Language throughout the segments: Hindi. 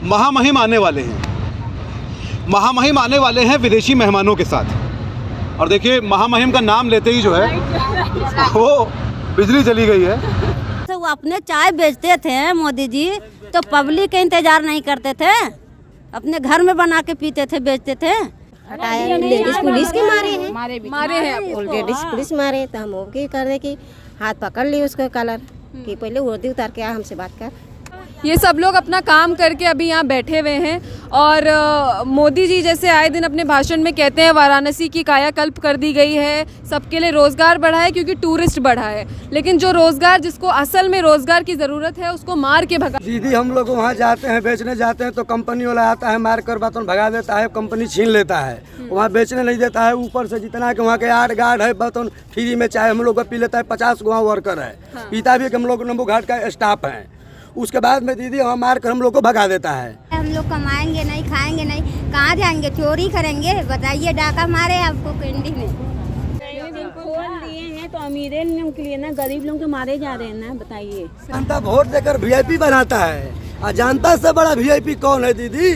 महामहिम आने वाले हैं। महामहिम आने वाले हैं विदेशी मेहमानों के साथ। और देखिए महामहिम का नाम लेते ही जो है वो बिजली चली गई है। तो वो अपने चाय बेचते थे मोदी जी, तो पब्लिक का इंतजार नहीं करते थे, अपने घर में बना के पीते थे, बेचते थे। लेडीज पुलिस के मारे हैं लेडीज पुलिस मारे, तो हम वो की कर दे कि हाथ पकड़ ली उसको कलर कि पहले वर्दी उतार के आ हमसे बात कर। ये सब लोग अपना काम करके अभी यहाँ बैठे हुए हैं और मोदी जी जैसे आए दिन अपने भाषण में कहते हैं वाराणसी की कायाकल्प कर दी गई है, सबके लिए रोज़गार बढ़ा है क्योंकि टूरिस्ट बढ़ा है, लेकिन जो रोज़गार जिसको असल में रोज़गार की ज़रूरत है उसको मार के भगा। दीदी हम लोग वहाँ जाते हैं बेचने जाते हैं तो कंपनी वाला आता है, मार कर बर्तन भगा देता है, कंपनी छीन लेता है, वहाँ बेचने नहीं देता है। ऊपर से जितना कि वहाँ के आर्ट गार्ड है बर्तन फ्री में चाय हम लोग को पी लेता है। 50 वहाँ वर्कर है, पीता भी हम लोग नंबू घाट का स्टाफ है। उसके बाद में दीदी वहाँ मार कर हम लोग को भगा देता है। हम लोग कमाएंगे नहीं, खाएंगे नहीं, कहाँ जाएंगे? चोरी करेंगे? बताइए, डाका मारे आपको कैंडी में। खोल दिए हैं तो अमीर लोगों के लिए ना, गरीब लोग तो मारे जा रहे हैं ना, बताइए। जनता वोट देकर वीआईपी बनाता है, और जनता से बड़ा वीआईपी कौन है दीदी?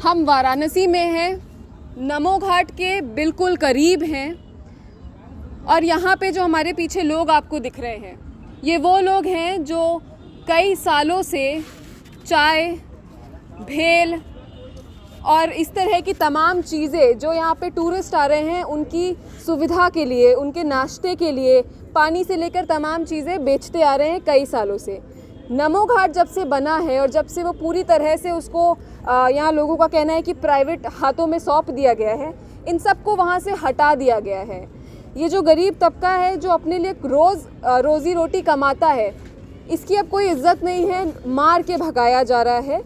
हम वाराणसी में हैं, नमो घाट के बिल्कुल करीब हैं और यहाँ पे जो हमारे पीछे लोग आपको दिख रहे हैं ये वो लोग हैं जो कई सालों से चाय, भेल और इस तरह की तमाम चीज़ें जो यहाँ पे टूरिस्ट आ रहे हैं उनकी सुविधा के लिए, उनके नाश्ते के लिए, पानी से लेकर तमाम चीज़ें बेचते आ रहे हैं कई सालों से। नमो घाट जब से बना है और जब से वो पूरी तरह से उसको यहाँ लोगों का कहना है कि प्राइवेट हाथों में सौंप दिया गया है, इन सबको वहाँ से हटा दिया गया है। ये जो गरीब तबका है जो अपने लिए रोज़ी रोटी कमाता है, इसकी अब कोई इज्जत नहीं है, मार के भगाया जा रहा है।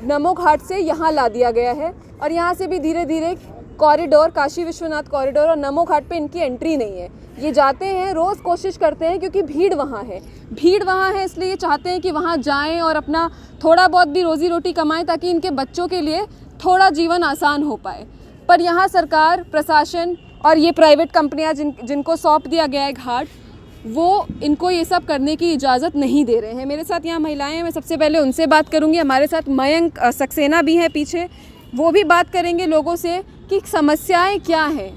नमो घाट से यहाँ ला दिया गया है और यहाँ से भी धीरे धीरे कॉरिडोर, काशी विश्वनाथ कॉरिडोर और नमो घाट पे इनकी एंट्री नहीं है। ये जाते हैं, रोज़ कोशिश करते हैं क्योंकि भीड़ वहाँ है, इसलिए ये चाहते हैं कि वहाँ जाएं और अपना थोड़ा बहुत भी रोज़ी रोटी कमाएं ताकि इनके बच्चों के लिए थोड़ा जीवन आसान हो पाए। पर यहाँ सरकार, प्रशासन और ये प्राइवेट कंपनियाँ जिनको सौंप दिया गया है घाट, वो इनको ये सब करने की इजाज़त नहीं दे रहे हैं। मेरे साथ यहाँ महिलाएं हैं, मैं सबसे पहले उनसे बात करूँगी। हमारे साथ मयंक सक्सेना भी हैं पीछे, वो भी बात करेंगे लोगों से कि समस्याएं क्या हैं।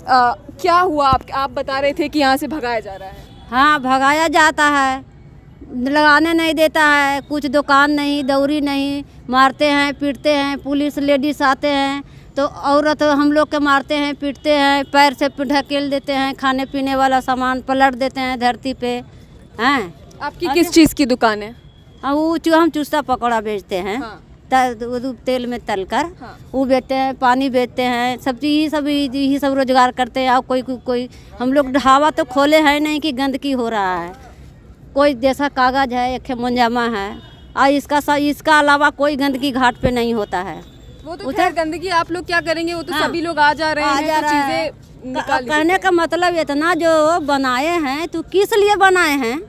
क्या हुआ? आप बता रहे थे कि यहाँ से भगाया जा रहा है। हाँ, भगाया जाता है, लगाने नहीं देता है, कुछ दुकान नहीं, दौरी नहीं, मारते हैं, पीटते हैं। पुलिस लेडीज आते हैं तो औरत हम लोग के मारते हैं, पीटते हैं, पैर से ढकेल देते हैं, खाने पीने वाला सामान पलट देते हैं धरती पे। हैं, आपकी किस चीज़ की दुकान है? वो हम चूस्ता पकौड़ा बेचते हैं। हाँ। तेल में तलकर वो बेचते हैं, पानी बेचते हैं, यही सब रोजगार करते हैं। और कोई हम लोग ढाबा तो खोले हैं नहीं कि गंदगी हो रहा है। कोई जैसा कागज़ है, एक मंजामा है, और इसका अलावा कोई गंदगी घाट पे नहीं होता है। वो तो खैर गंदगी आप लोग क्या करेंगे, वो तो सभी लोग आ जा रहे हैं, तो चीज़ें निकाल। कहने का मतलब इतना जो बनाए हैं तो किस लिए बनाए हैं?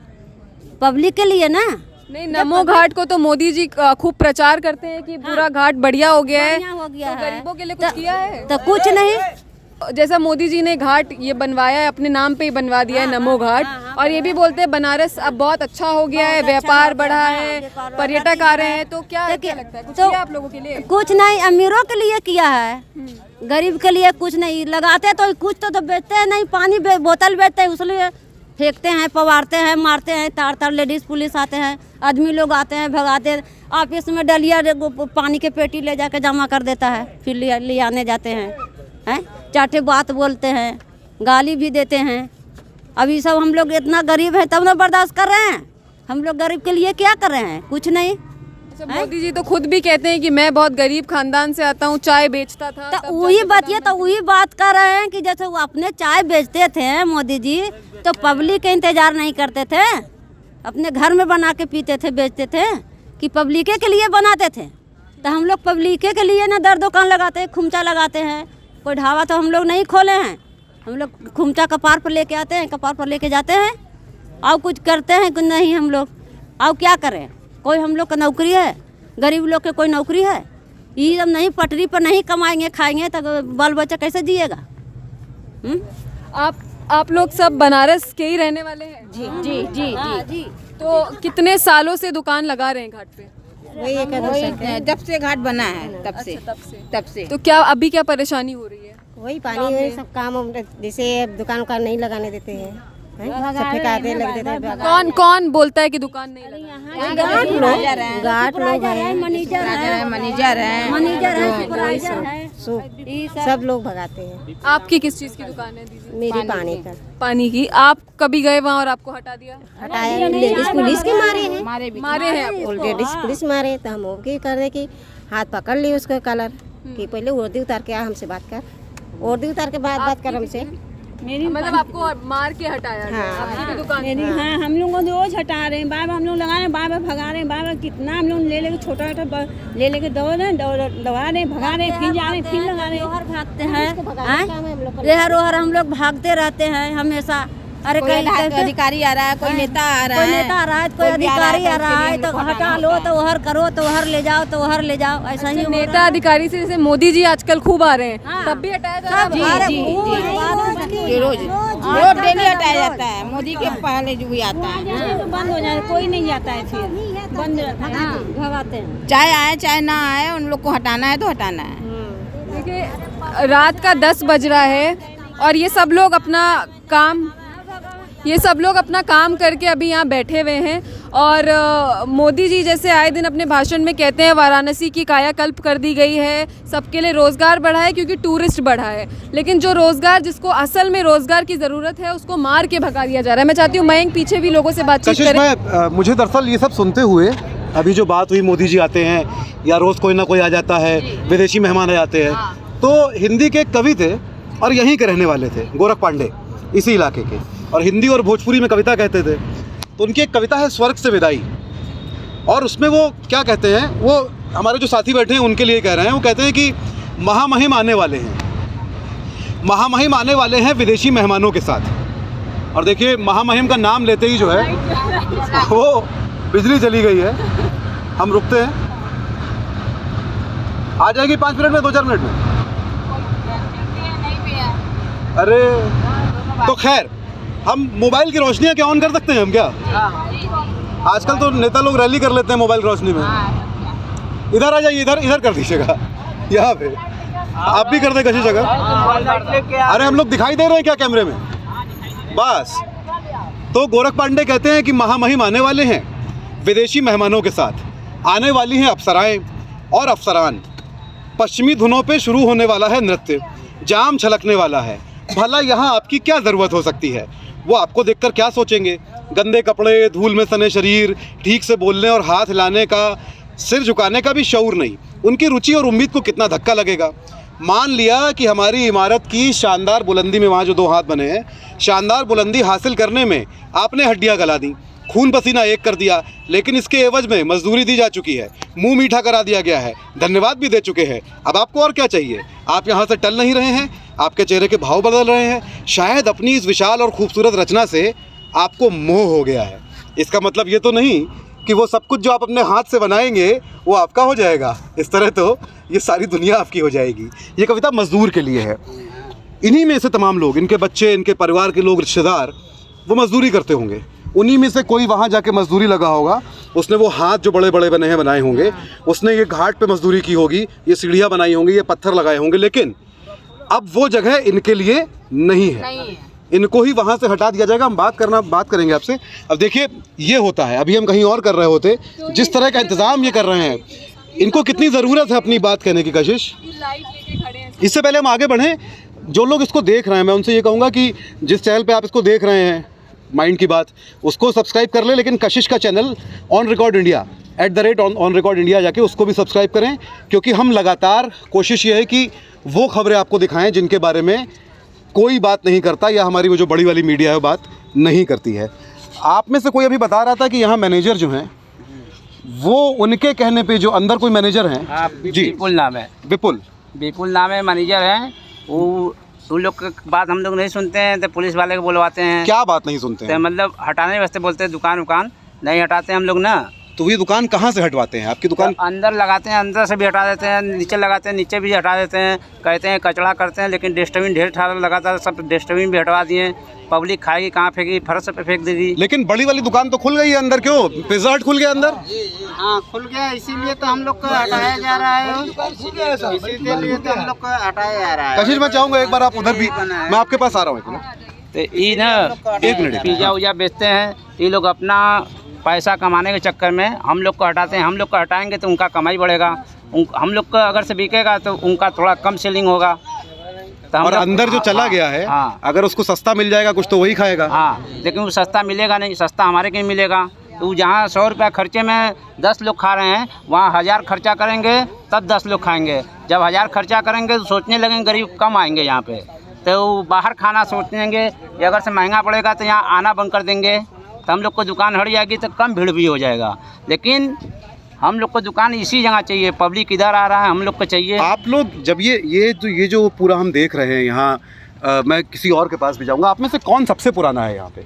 पब्लिक के लिए ना। नहीं, नमो घाट को तो मोदी जी खूब प्रचार करते हैं कि पूरा घाट बढ़िया हो गया है, तो गरीबों के लिए कुछ किया है तो कुछ नहीं। जैसा मोदी जी ने घाट ये बनवाया है, अपने नाम पे ही बनवा दिया है नमो घाट, और ये भी बोलते हैं बनारस अब बहुत अच्छा हो गया है, व्यापार बढ़ा है, पर्यटक आ रहे हैं। तो क्या लगता है कुछ किया आप लोगों के लिए? कुछ नहीं, अमीरों के लिए किया है, गरीब के लिए कुछ नहीं। लगाते तो कुछ तो बेचते हैं नहीं, पानी बोतल बेचते हैं, उसलिए फेंकते हैं, पवारते हैं, मारते हैं। तार लेडीज पुलिस आते हैं, आदमी लोग आते हैं, भगाते। ऑफिस में डलिया पानी के पेटी ले जाकर जमा कर देता है, फिर ले आने जाते हैं, चाटे बात बोलते हैं, गाली भी देते हैं। अभी सब हम लोग इतना गरीब है तब ना बर्दाश्त कर रहे हैं। हम लोग गरीब के लिए क्या कर रहे हैं? कुछ नहीं। मोदी जी तो खुद भी कहते हैं कि मैं बहुत गरीब खानदान से आता हूँ, चाय बेचता था। तो वही बात कर रहे हैं कि जैसे वो अपने चाय बेचते थे मोदी जी, तो पब्लिक का इंतजार नहीं करते थे, अपने घर में बना के पीते थे, बेचते थे कि पब्लिक के लिए बनाते थे। तो हम लोग पब्लिक के लिए ना दर दुकान लगाते हैं, खुमचा लगाते हैं। कोई ढाबा तो हम लोग नहीं खोले हैं, हम लोग खुमचा कपार पर लेके आते हैं, कपार पर लेके जाते हैं, और कुछ करते हैं कुछ नहीं हम लोग। और क्या करें? कोई हम लोग का नौकरी है? गरीब लोग के कोई नौकरी है? ये जब नहीं पटरी पर नहीं कमाएंगे खाएंगे तो बाल बच्चा कैसे जिएगा? आप लोग सब बनारस के ही रहने वाले हैं? जी जी जी जी। तो कितने सालों से दुकान लगा रहे हैं घाट पे? वही एक जब से घाट बना है तब से तो क्या अभी क्या परेशानी हो रही है? वही पानी वही सब काम जैसे दुकान उकान नहीं लगाने देते हैं, सब ठेकाते लग देते हैं। कौन कौन बोलता है कि दुकान नहीं लगानी? गार्ड लोग हैं, मैनेजर है सब लोग भगाते हैं। आपकी किस चीज़ की दुकान है दीदी? मेरी पानी का पानी की। आप कभी गए वहाँ और आपको हटा दिया? हटाया, लेडीज पुलिस के मारे हैं, मारे हैं आपको? लेडीज पुलिस मारे तो हम ओके कर दे कि हाथ पकड़ ली उसका कलर कि पहले वर्दी उतार के आ हमसे बात कर, वर्दी उतार के बात कर हमसे। मेरी मतलब आपको मार के हटाया गया आपकी भी दुकान? मेरी हाँ, हम लोग को रोज हटा रहे हैं, बार बार हम लोग लगा रहे हैं, बार बार भगा रहे हैं, बार बार कितना हम लोग ले लेके छोटा छोटा ले लेके दौड़ रहे हैं, दौड़ा रहे हैं, भगा रहे हैं, फिर जा रहे हैं, फिर लगा रहे हैं। भागते हैं, रेहर ओहर हम लोग भागते रहते हैं हमेशा। अरे कोई अधिकारी आ रहा है, कोई नेता आ रहा कोई है, नेता आ रहा है, कोई अधिकारी आ रहा है, तो हटा लो, तो वहर करो, तो वहर ले जाओ, तो वहर ले जाओ, ऐसा ही हो रहा है। नेता अधिकारी से जैसे मोदी जी आजकल खूब आ रहे हैं, तब भी हटाया जा रहा है? रोज डेली हटाया जाता है। मोदी के पहले जो भी आता है तो बंद हो जाए, कोई नहीं जाता है, फिर बंद रहता है, भगाते हैं। चाहे आए चाहे ना आए, उन लोग को हटाना है तो हटाना है। देखिए रात का 10 बज रहा है और ये सब लोग अपना काम करके अभी यहाँ बैठे हुए हैं। और मोदी जी जैसे आए दिन अपने भाषण में कहते हैं वाराणसी की कायाकल्प कर दी गई है, सबके लिए रोज़गार बढ़ा है क्योंकि टूरिस्ट बढ़ा है, लेकिन जो रोज़गार जिसको असल में रोज़गार की ज़रूरत है उसको मार के भगा दिया जा रहा है। मैं चाहती हूँ मयंक पीछे भी लोगों से बातचीत कशिश, करें। मुझे दरअसल ये सब सुनते हुए अभी जो बात हुई, मोदी जी आते हैं या रोज़ कोई ना कोई आ जाता है, विदेशी मेहमान आ जाते हैं, तो हिंदी के एक कवि थे और यहीं के रहने वाले थे, गोरख पांडे, इसी इलाके के, और हिंदी और भोजपुरी में कविता कहते थे। तो उनकी एक कविता है स्वर्ग से विदाई, और उसमें वो क्या कहते हैं, वो हमारे जो साथी बैठे हैं उनके लिए कह रहे हैं। वो कहते हैं कि महामहिम आने वाले हैं, महामहिम आने वाले हैं विदेशी मेहमानों के साथ। और देखिए महामहिम का नाम लेते ही जो है वो बिजली चली गई है। हम रुकते हैं, आ जाएगी 5 मिनट में, 2-4 मिनट में। अरे तो खैर, हम मोबाइल की रोशनियाँ क्या ऑन कर सकते हैं हम क्या? आजकल तो नेता लोग रैली कर लेते हैं मोबाइल की रोशनी में। इधर आ जाइए, इधर कर दीजिएगा, यहाँ पे आप भी कर दें कशिश अगर। अरे हम लोग दिखाई दे रहे हैं क्या कैमरे में? बस। तो गोरख पांडे कहते हैं कि महामहिम आने वाले हैं विदेशी मेहमानों के साथ, आने वाली हैं अप्सराएं और अफसरान, पश्चिमी धुनों पे शुरू होने वाला है नृत्य, जाम छलकने वाला है, भला यहाँ आपकी क्या ज़रूरत हो सकती है? वो आपको देखकर क्या सोचेंगे? गंदे कपड़े, धूल में सने शरीर, ठीक से बोलने और हाथ हिलाने का, सिर झुकाने का भी शऊर नहीं। उनकी रुचि और उम्मीद को कितना धक्का लगेगा। मान लिया कि हमारी इमारत की शानदार बुलंदी में, वहाँ जो 2 हाथ बने हैं, शानदार बुलंदी हासिल करने में आपने हड्डियाँ गला दी, खून पसीना एक कर दिया, लेकिन इसके एवज में मजदूरी दी जा चुकी है, मुंह मीठा करा दिया गया है, धन्यवाद भी दे चुके हैं। अब आपको और क्या चाहिए? आप यहाँ से टल नहीं रहे हैं, आपके चेहरे के भाव बदल रहे हैं। शायद अपनी इस विशाल और खूबसूरत रचना से आपको मोह हो गया है। इसका मतलब ये तो नहीं कि वो सब कुछ जो आप अपने हाथ से बनाएंगे वो आपका हो जाएगा। इस तरह तो ये सारी दुनिया आपकी हो जाएगी। ये कविता मजदूर के लिए है। इन्हीं में से तमाम लोग, इनके बच्चे, इनके परिवार के लोग, रिश्तेदार, वो मजदूरी करते होंगे। उन्हीं में से कोई वहाँ जाके मजदूरी लगा होगा, उसने वो हाथ जो बड़े बड़े बने हैं बनाए होंगे, उसने ये घाट पे मजदूरी की होगी, ये सीढ़ियाँ बनाई होंगी, ये पत्थर लगाए होंगे, लेकिन अब वो जगह इनके लिए नहीं है। इनको ही वहाँ से हटा दिया जाएगा। हम बात करेंगे आपसे। अब देखिए ये होता है, अभी हम कहीं और कर रहे होते, जिस तरह का इंतज़ाम ये कर रहे हैं, इनको कितनी ज़रूरत है अपनी बात कहने की कशिश। इससे पहले हम आगे बढ़ें, जो लोग इसको देख रहे हैं मैं उनसे ये कहूँगा कि जिस चैनल पे आप इसको देख रहे हैं माइंड की बात, उसको सब्सक्राइब कर लें, लेकिन कशिश का channel on record India @on record India जाके उसको भी सब्सक्राइब करें, क्योंकि हम लगातार कोशिश ये है कि वो खबरें आपको दिखाएं जिनके बारे में कोई बात नहीं करता, या हमारी वो जो बड़ी वाली मीडिया है वो बात नहीं करती है। आप में से कोई अभी बता रहा था कि यहाँ मैनेजर जो हैं वो उनके कहने पे जो अंदर कोई मैनेजर हैं जी, विपुल नाम है, विपुल नाम है, मैनेजर हैं। वो उन लोग की बात हम लोग नहीं सुनते हैं, तो पुलिस वाले को बुलवाते हैं। क्या बात नहीं सुनते हैं? मतलब हटाने वास्ते बोलते हैं, दुकान नहीं हटाते हम लोग ना, तो ये दुकान कहाँ से हटवाते हैं? आपकी दुकान अंदर लगाते हैं, अंदर से भी हटा देते हैं, नीचे लगाते हैं, नीचे भी हटा देते हैं, कहते हैं कचरा करते हैं, लेकिन डस्टबिन ढेर सारा लगाता है, सब डस्टबिन भी हटवा दिए। पब्लिक खाएगी कहाँ फेंकेगी? फर्श पे फेंक देगी। लेकिन बड़ी वाली दुकान तो खुल गई है अंदर, क्यों? पिज्जा हट खुल गया अंदर? हाँ खुल गया, इसीलिए तो हम लोग को हटाया जा रहा है, इसीलिए तो हम लोग को हटाया जा रहा है। कशिश मैं चाहूँगा एक बार आप उधर भी, मैं आपके पास आ रहा हूँ। तो ये ना एक मिनट, पिज्जा उज्जा बेचते हैं ये लोग, अपना पैसा कमाने के चक्कर में हम लोग को हटाते हैं। हम लोग को हटाएंगे तो उनका कमाई बढ़ेगा, हम लोग का अगर से बिकेगा तो उनका थोड़ा कम सेलिंग होगा। तो और अंदर जो चला गया है, हाँ, अगर उसको सस्ता मिल जाएगा कुछ तो वही खाएगा। हाँ, लेकिन वो सस्ता मिलेगा नहीं, सस्ता हमारे कहीं मिलेगा। तो जहाँ 100 रुपया खर्चे में 10 लोग खा रहे हैं, वहाँ 1000 खर्चा करेंगे तब 10 लोग खाएंगे। जब 1000 खर्चा करेंगे तो सोचने लगेंगे गरीब कम आएंगे यहाँ पे, तो बाहर खाना सोचेंगे कि अगर से महंगा पड़ेगा तो यहाँ आना बंद कर देंगे, तो हम लोग को दुकान हट जाएगी तो कम भीड़ भी हो जाएगा। लेकिन हम लोग को दुकान इसी जगह चाहिए, पब्लिक इधर आ रहा है, हम लोग को चाहिए। आप लोग जब ये जो पूरा हम देख रहे हैं यहाँ, मैं किसी और के पास भी जाऊँगा, आप में से कौन सबसे पुराना है यहाँ पे?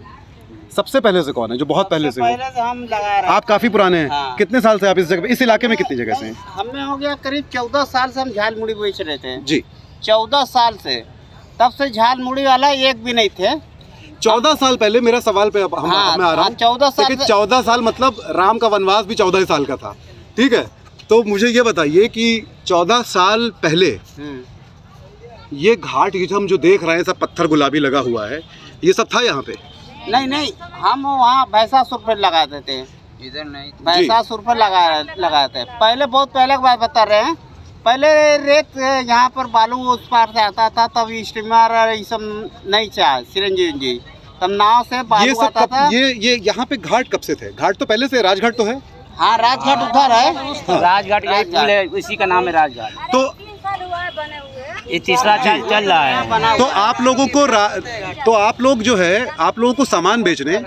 सबसे पहले से कौन है जो बहुत पहले से हो? पहले से हम लगा रहे हैं। आप काफ़ी पुराने हैं। हाँ। कितने साल से आप इस जगह, इस इलाके में कितनी जगह से हैं? हमें हो गया करीब 14 साल से हम झाल मुड़ी बेच रहे थे जी। 14 साल से, तब से झाल मुड़ी वाला एक भी नहीं थे। 14 साल पहले, मेरा सवाल पे मैं आ रहा हूँ। 14 साल, लेकिन 14 साल मतलब राम का वनवास भी 14 साल का था, ठीक है? तो मुझे ये बताइए कि 14 साल पहले ये घाट, ये हम जो देख रहे हैं सब पत्थर गुलाबी लगा हुआ है, ये सब था यहाँ पे? नहीं, हम वहाँ भैंसासुर पे लगाते थे, इधर नहीं, भैंसासुर पे लगाते। पहले बहुत पहले की बात बता रहे हैं, पहले रेत यहाँ पर बालू उस पार से आता था, तब स्टीमर और ये सब नहीं था, सिरंजी, तब नाव से बालू आता था। ये यहाँ पे घाट कब से थे? घाट तो पहले से, राजघाट तो है। हाँ, राजघाट उधर है, राजघाट यही पुल है, इसी का नाम है राजघाट। तो ये तीसरा चल रहा है। तो आप लोगों को तो आप लोग जो है, आप लोगों को सामान बेचने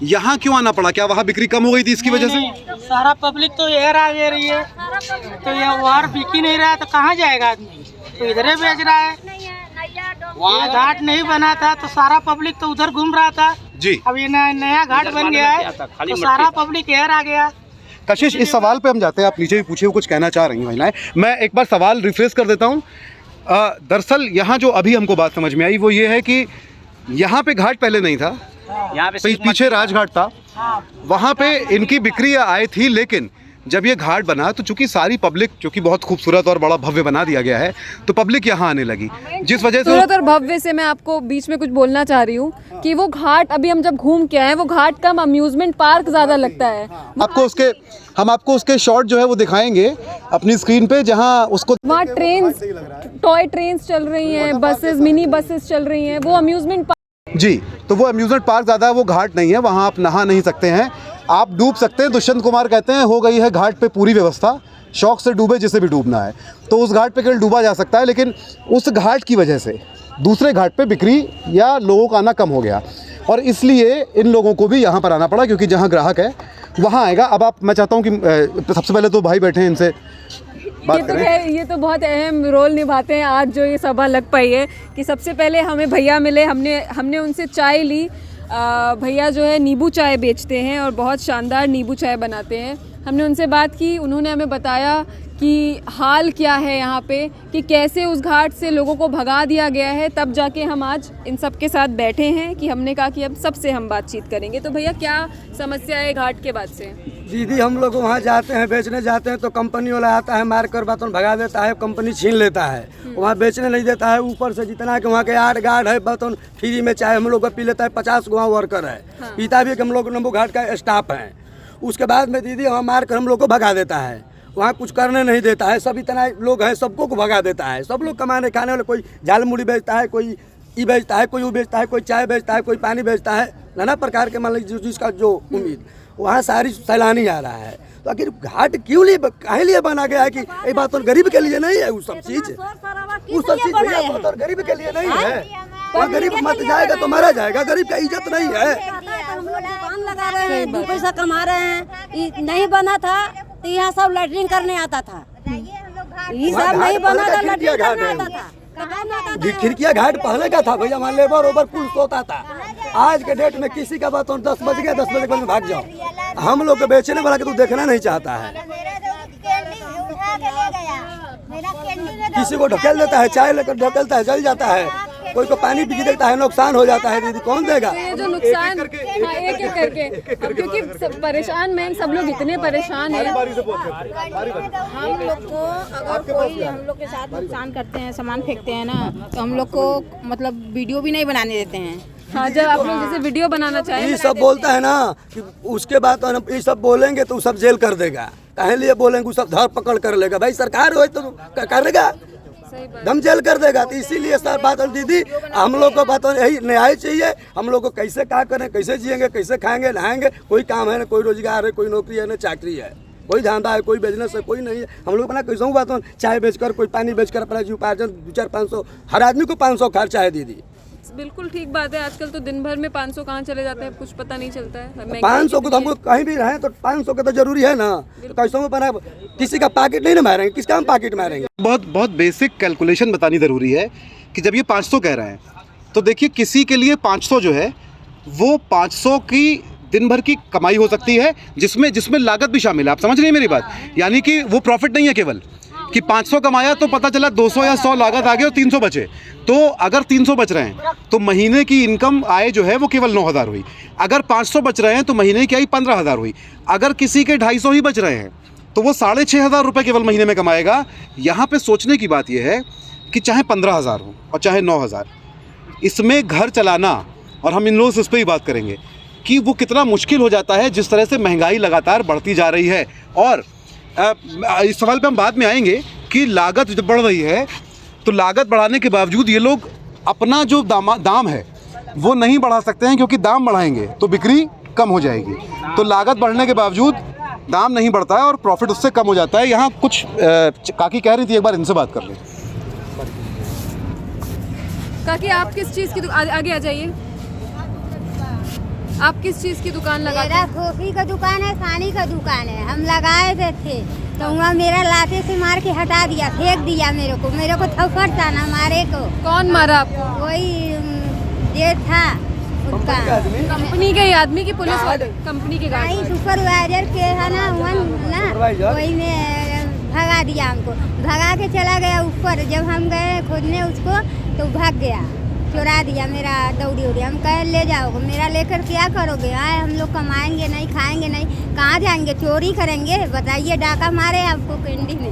यहाँ क्यों आना पड़ा? क्या वहाँ बिक्री कम हो गई थी इसकी वजह से? सारा पब्लिक तो इधर आ रही है, तो ये वहाँ बिक ही नहीं रहा है, तो कहाँ जाएगा आदमी? तो इधर ही बेच रहा है। वहाँ घाट नहीं बना था तो सारा पब्लिक तो उधर घूम रहा था जी। अब ये नया घाट बन गया है तो सारा पब्लिक इधर आ गया। कशिश, इस सवाल पे हम जाते हैं, आप नीचे भी पूछिए, कुछ कहना चाह रही हैं महिलाएं। मैं एक बार सवाल रिफ्रेश कर देता हूँ। दरअसल यहाँ जो अभी हमको बात समझ में आई वो ये है कि यहाँ पे घाट पहले नहीं था, यहाँ पे पीछे राजघाट था, वहाँ पे इनकी बिक्री आई थी। लेकिन जब ये घाट बना तो चूंकि सारी पब्लिक, चूंकि बहुत खूबसूरत और बड़ा भव्य बना दिया गया है, तो पब्लिक यहाँ आने लगी, जिस वजह से खूबसूरत और भव्य से मैं आपको बीच में कुछ बोलना चाह रही हूँ कि वो घाट अभी हम जब घूम के आए, वो घाट का अम्यूजमेंट पार्क ज़्यादा लगता है। हम आपको उसके शॉट जो है वो दिखाएंगे अपनी स्क्रीन पे, जहाँ उसको वहाँ ट्रेन्स, टॉय ट्रेन्स चल रही हैं, बसेस, मिनी बसेस चल रही हैं, वो अम्यूजमेंट जी। तो वो अम्यूजमेंट पार्क ज़्यादा है, वो घाट नहीं है, वहाँ आप नहा नहीं सकते हैं, आप डूब सकते हैं। दुष्यंत कुमार कहते हैं हो गई है घाट पे पूरी व्यवस्था, शौक से डूबे जिसे भी डूबना है, तो उस घाट पे केवल डूबा जा सकता है। लेकिन उस घाट की वजह से दूसरे घाट पे बिक्री या लोगों का आना कम हो गया, और इसलिए इन लोगों को भी यहाँ पर आना पड़ा, क्योंकि जहाँ ग्राहक है वहाँ आएगा। अब मैं चाहता हूँ कि सबसे पहले तो भाई बैठे हैं, इनसे बात करें। ये तो बहुत अहम रोल निभाते हैं आज जो ये सभा लग पाई है कि सबसे पहले हमें भैया मिले, हमने उनसे चाय ली। भैया जो है नींबू चाय बेचते हैं और बहुत शानदार नींबू चाय बनाते हैं। हमने उनसे बात की, उन्होंने हमें बताया कि हाल क्या है यहाँ पे, कि कैसे उस घाट से लोगों को भगा दिया गया है। तब जाके हम आज इन सब के साथ बैठे हैं कि हमने कहा कि अब सबसे हम बातचीत करेंगे। तो भैया क्या समस्या है घाट के बाद से? दीदी, हम लोग वहाँ जाते हैं, बेचने जाते हैं तो कंपनी वाला आता है, मार कर बातों भगा देता है, कंपनी छीन लेता है, वहाँ बेचने नहीं देता है। ऊपर से जितना कि वहाँ के 8 गार्ड है, बातों फ्री में चाय हम लोग को पी लेता है। 50 वहाँ वर्कर है, पीता भी हम लोग नंबू घाट का स्टाफ है। उसके बाद में दीदी वहाँ मार कर हम लोग को भगा देता है, वहाँ कुछ करने नहीं देता है। सब इतना लोग हैं, सबको को भगा देता है। सब लोग कमाने खाने वाले, कोई झाल मुड़ी बेचता है, कोई ई बेचता है, कोई वो बेचता है, कोई चाय बेचता है, कोई पानी बेचता है, नाना प्रकार के मान लीजिए जिसका जो उम्मीद। वहाँ सारी सैलानी आ रहा है, तो आखिर घाट क्यों लिए, काहे लिए बना गया है? कि ये बात तो गरीब के लिए नहीं है, वो सब चीज़ तो गरीब के लिए नहीं है। वहाँ गरीब मत जाएगा तो मारा जाएगा, गरीब का इज्जत नहीं है। हम लोग दुकान लगा रहे हैं, 2 पैसा कमा रहे हैं। नहीं बना था तो यहाँ सब लैटरिन करने आता था, ये सब नहीं बना था, लैटरिन करने आता था। खिड़किया घाट पहले का था भैया, वहाँ लेबर ओबर पुल सोता था, आज के डेट में किसी का बात 10 बज गया, 10 बजे के बाद में भाग जाओ। हम लोग को बेचने वाला के तो देखना नहीं चाहता है, किसी को ढकेल देता है, चाय लेकर ढकेलता है, जल जाता है, कोई को पानी पी देता है, नुकसान हो जाता है। दीदी कौन देगा? तो ये जो नुकसान एक एक करके, क्योंकि परेशान में सब लोग इतने परेशान हैं। हम लोग को अगर कोई हम लोग के साथ नुकसान करते हैं, सामान फेंकते हैं ना, तो हम लोग को मतलब वीडियो भी नहीं बनाने देते हैं। हाँ, जब आप लोग जैसे वीडियो बनाना चाहें, ये सब बोलता है ना कि उसके बाद ये सब बोलेंगे तो सब जेल कर देगा, कहे लिए बोलेंगे सब धर पकड़ कर लेगा। भाई सरकार हो तो करेगा, दम जेल कर देगा। तो इसीलिए सर बात दीदी हम लोग को बात यही न्याय चाहिए। हम लोग को कैसे क्या करें, कैसे जिएंगे, कैसे खाएंगे, नहाएंगे, कोई काम है ना, कोई रोजगार है, कोई नौकरी है ना, चाकरी है, कोई धंधा है, कोई बिजनेस है, कोई नहीं है। हम लोग अपना कैसे बात चाय बेचकर, कोई पानी बेचकर अपना जीव उपार्जन 200-500, हर आदमी को 500 खर्चा है दीदी। बिल्कुल ठीक बात है। आजकल तो दिन भर में 500 कहाँ चले जाते हैं कुछ पता नहीं चलता है। 500 को तो हमको कहीं भी रहे तो 500 का तो जरूरी है ना, तो कैसे में बना, किसी का पॉकेट नहीं ना मारेंगे, किसका हम पॉकेट मारेंगे। बहुत बेसिक कैलकुलेशन बतानी ज़रूरी है कि जब ये 500 कह रहे हैं तो देखिए किसी के लिए 500 जो है वो 500 की दिन भर की कमाई हो सकती है, जिसमें लागत भी शामिल है। आप समझ रहे हैं मेरी बात? यानी कि वो प्रॉफिट नहीं है केवल कि 500 कमाया तो पता चला 200 या 100 लागत आ गई और 300 बचे। तो अगर 300 बच रहे हैं तो महीने की इनकम आय जो है वो केवल 9,000 हुई। अगर 500 बच रहे हैं तो महीने की आय 15,000 हुई। अगर किसी के 250 ही बच रहे हैं तो वो 6,500 रुपये केवल महीने में कमाएगा। यहाँ पे सोचने की बात यह है कि चाहे 15,000 हो और चाहे 9,000, इसमें घर चलाना, और हम इन लोगों से इस पर ही बात करेंगे कि वो कितना मुश्किल हो जाता है जिस तरह से महंगाई लगातार बढ़ती जा रही है। और इस सवाल पे हम बाद में आएंगे कि लागत जब बढ़ रही है तो लागत बढ़ाने के बावजूद ये लोग अपना जो दाम है वो नहीं बढ़ा सकते हैं, क्योंकि दाम बढ़ाएंगे तो बिक्री कम हो जाएगी। तो लागत बढ़ने के बावजूद दाम नहीं बढ़ता है और प्रॉफिट उससे कम हो जाता है। यहाँ कुछ काकी कह रही थी, एक बार इनसे बात कर लें। काकी आप किस चीज़ की आगे आ जाइए, आप किस चीज़ की दुकान लगाते हैं? मेरा कॉफी का दुकान है, खाने का दुकान है। हम लगाए थे तो वहाँ मेरा लाते से मार के हटा दिया, फेंक दिया मेरे को थप्पड़ था ना मारे को। कौन मारा आपको? वही ये था उसका कंपनी के आदमी की, पुलिस वाले कंपनी के गाड़ी, सुपरवाइजर के है ना, वही में भगा दिया हमको, भगा के चला गया ऊपर। जब हम गए खोजने उसको तो भाग गया, चुरा दिया मेरा दौड़ी। हम कहे ले जाओगे, मेरा लेकर क्या करोगे? आए हम लोग कमाएंगे नहीं, खाएंगे नहीं, कहाँ जाएंगे? चोरी करेंगे? बताइए, डाका मारे आपको कैंडी में?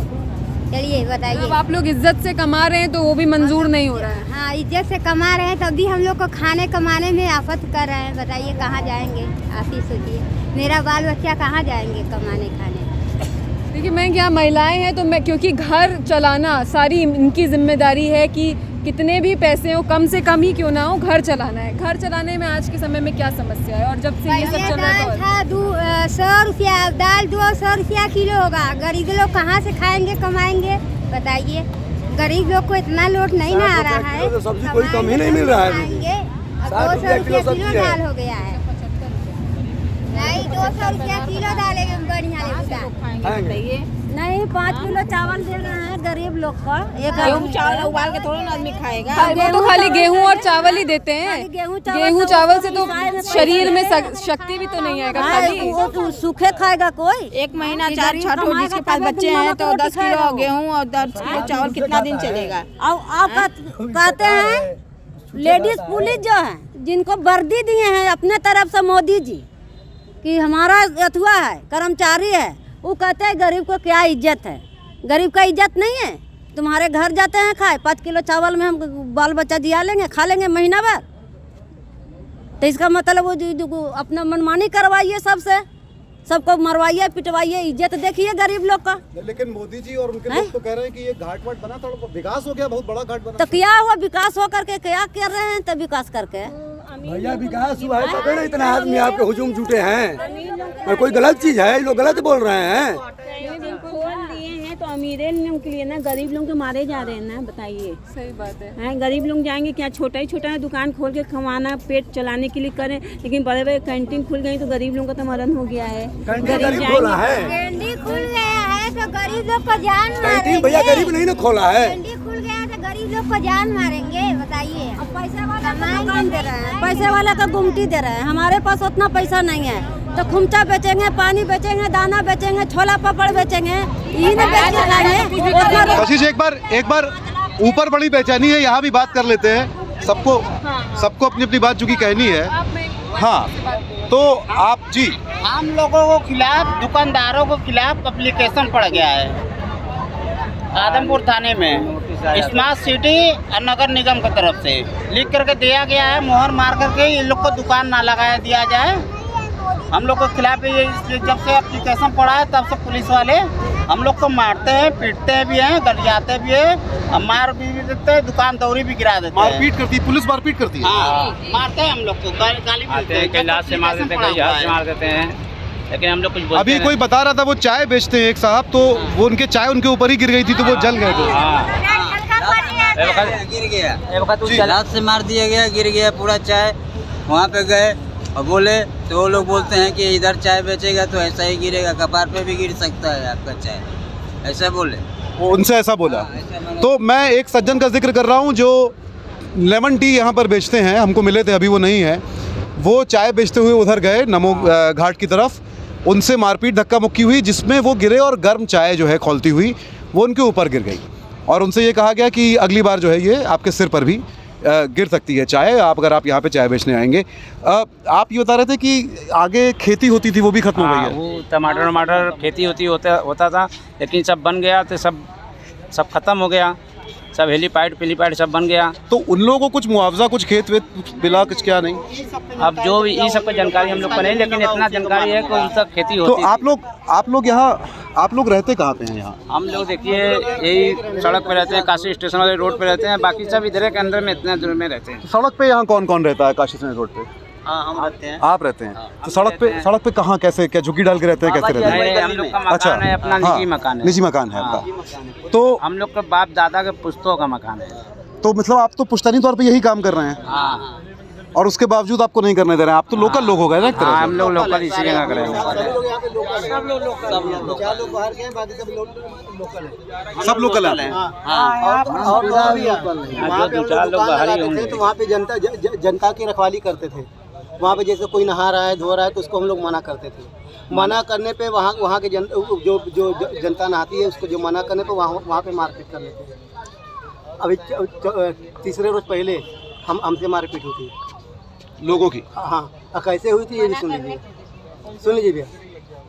चलिए बताइए। अब आप लोग इज्जत से कमा रहे हैं तो वो भी मंजूर नहीं हो रहा है। हाँ, इज्जत से कमा रहे हैं तब भी हम लोग को खाने कमाने में आफत कर रहे हैं। बताइए कहाँ जाएंगे? आप ही सोचिए, मेरा बाल बच्चा कहाँ जाएंगे कमाने खाने? देखिए, मैं क्या महिलाएं हैं तो मैं, क्योंकि घर चलाना सारी इनकी जिम्मेदारी है कि कितने भी पैसे हो, कम से कम ही क्यों ना हो, घर चलाना है। घर चलाने में आज के समय में क्या समस्या है? और जब से ये सब चल रहा था 100 रुपया दाल, 200 रुपया किलो होगा। गरीब लोग कहाँ से खाएंगे कमाएंगे? बताइए, गरीब लोग को इतना लोट नहीं ना आ रहा है, सब्जी कोई कम ही नहीं मिल रहा है। 200 रुपया किलो दाल हो गया है। नहीं, 200 रुपया किलो डालेंगे बढ़िया नहीं, 5 किलो चावल दे रहे हैं गरीब लोग का। गेहूँ चावल उबाल के थोड़ा ना आदमी खाएगा। वो तो खाली गेहूं और चावल ही देते हैं। गेहूं चावल से तो शरीर में शक्ति भी तो नहीं आएगा। खाली वो सूखे खाएगा कोई? एक महीना 4-6 जिसके पास बच्चे हैं तो 10 किलो गेहूँ और 10 किलो चावल कितना दिन चलेगा? आप कहते हैं लेडीज पुलिस जो है, जिनको वर्दी दिए हैं अपने तरफ से मोदी जी कि हमारा अथुआ है, कर्मचारी है, वो कहते हैं गरीब को क्या इज्जत है? गरीब का इज्जत नहीं है। तुम्हारे घर जाते हैं खाए, 5 किलो चावल में हम बाल बच्चा जिया लेंगे, खा लेंगे महीना भर। तो इसका मतलब वो जो अपना मनमानी करवाइए, सबको मरवाइए, पिटवाइए, इज्जत देखिए गरीब लोग का। लेकिन मोदी जी और उनके लोग तो कह रहे हैं कि ये घाट वाट बना, थोड़ा विकास हो गया, बहुत बड़ा घाट बना। तो क्या हुआ? विकास हो करके क्या कर रहे हैं? तो विकास करके भैया विकास हुआ है तो इतना आदमी आपके हुजूम जुटे हैं, और कोई गलत चीज है? लोग गलत बोल रहे हैं। खोल दिए हैं तो अमीरे लोगों के लिए ना, गरीब लोग तो मारे जा रहे हैं ना। बताइए, सही बात है। हैं गरीब लोग जाएंगे क्या? छोटा ही छोटा दुकान खोल के कमाना, पेट चलाने के लिए करें, लेकिन बड़े बड़े कैंटीन खुल गई तो गरीब लोगों का तो मरण हो गया है। गरीब खोला है, कैंडी खुल गया है तो गरीब लोग को जान कैंटीन भैया गरीब नहीं ना खोला है। कैंडी खुल गया तो गरीब लोग को जान मारेंगे बताइए। पैसे वाला का दे रहे हैं, पैसे वाला का गुमटी दे रहे हैं। हमारे पास उतना पैसा नहीं है तो खुमचा बेचेंगे, पानी बेचेंगे, दाना बेचेंगे, छोला पापड़ बेचेंगे, यही ना बेच रहे हैं। कशिश एक बार ऊपर बड़ी बेचैनी है, यहाँ भी बात कर लेते हैं। सबको अपनी अपनी बात चूंकि कहनी है। हाँ, तो आप जी, हम लोगों को खिलाफ, दुकानदारों को खिलाफ एप्लीकेशन पड़ गया है आदमपुर थाने में, स्मार्ट सिटी और नगर निगम की तरफ से लिख करके दिया गया है, मोहर मार करके ये लोग को दुकान ना लगाया दिया जाए। हम लोग को खिलाफ ये, इसलिए जब से एप्लीकेशन पड़ा है तब से पुलिस वाले हम लोग को मारते हैं, पीटते भी हैं, गरियाते भी हैं, मार भी देते हैं, दुकान दौरी भी गिरा देते हैं। मारपीट करती है पुलिस, मारपीट करती है। हाँ, मारते हैं हम लोग को, गाली भी देते हैं, कई लात से मार देते हैं, कई हाथ से मार देते हैं, लेकिन हम लोग कुछ बोलते अभी कोई बता रहा था वो चाय बेचते हैं एक साहब, तो वो उनके चाय उनके ऊपर ही गिर गई थी तो वो जल गए थे। गिर गया, लात से मार दिया गया, गिर गया पूरा चाय। वहाँ पे गए और बोले तो वो लोग बोलते हैं कि इधर चाय बेचेगा तो ऐसा ही गिरेगा, कपार पे भी गिर सकता है आपका चाय, ऐसा बोले। वो उनसे ऐसा बोला। तो मैं एक सज्जन का जिक्र कर रहा हूँ जो लेमन टी यहाँ पर बेचते हैं, हमको मिले थे, अभी वो नहीं है। वो चाय बेचते हुए उधर गए नमो घाट की तरफ, उनसे मारपीट धक्का मुक्की हुई जिसमें वो गिरे और गर्म चाय जो है खौलती हुई वो उनके ऊपर गिर गई और उनसे ये कहा गया कि अगली बार जो है ये आपके सिर पर भी गिर सकती है चाय, आप अगर आप यहाँ पे चाय बेचने आएंगे। आप ये बता रहे थे कि आगे खेती होती थी वो भी खत्म हो गई है। वो टमाटर खेती होता था, लेकिन सब बन गया तो सब खत्म हो गया, सब हेलीपैड सब बन गया। तो उन लोगों को कुछ मुआवजा, कुछ खेत वेत मिला, कुछ क्या नहीं? अब जो भी ये सब की जानकारी हम लोग को नहीं, लेकिन इतना जानकारी है कि उनका खेती होती। तो आप लोग यहाँ, आप लोग रहते कहाँ पे हैं यहाँ? हम लोग देखिए यही सड़क पे रहते हैं, काशी स्टेशन वाले रोड पे रहते हैं, बाकी सब इधर के अंदर में इतना दूर में रहते हैं। सड़क पे यहाँ कौन कौन रहता है काशी स्टेशन रोड पे? हाँ, हम रहते हैं। आप रहते हैं? तो सड़क पे कहाँ, कैसे, क्या झुग्गी डाल के रहते हैं, कैसे रहते हैं? हम लोग का मकान है, अपना निजी मकान है। निजी मकान है आपका? तो हम लोग का बाप दादा के पुश्तों का मकान है। तो मतलब आप तो पुश्तैनी तौर पे यही काम कर रहे हैं? हाँ। और उसके बावजूद आपको नहीं करने दे रहे हैं? आप तो लोकल लोग हो गए ना एक तरह से। हम लोग लोकल इसी जगह कर रहे हैं। सब लोकल है। तो वहाँ पे जनता की रखवाली करते थे। वहाँ पे जैसे कोई नहा रहा है, धो रहा है, तो उसको हम लोग मना करते थे। मना करने पे वहाँ के जो जनता नहाती है उसको जो मना करने पे वहाँ पे मारपीट कर लेते हैं। अभी तीसरे रोज पहले हमसे मारपीट हुई थी लोगों की। हाँ, कैसे हुई थी ये भी सुन लीजिए भैया,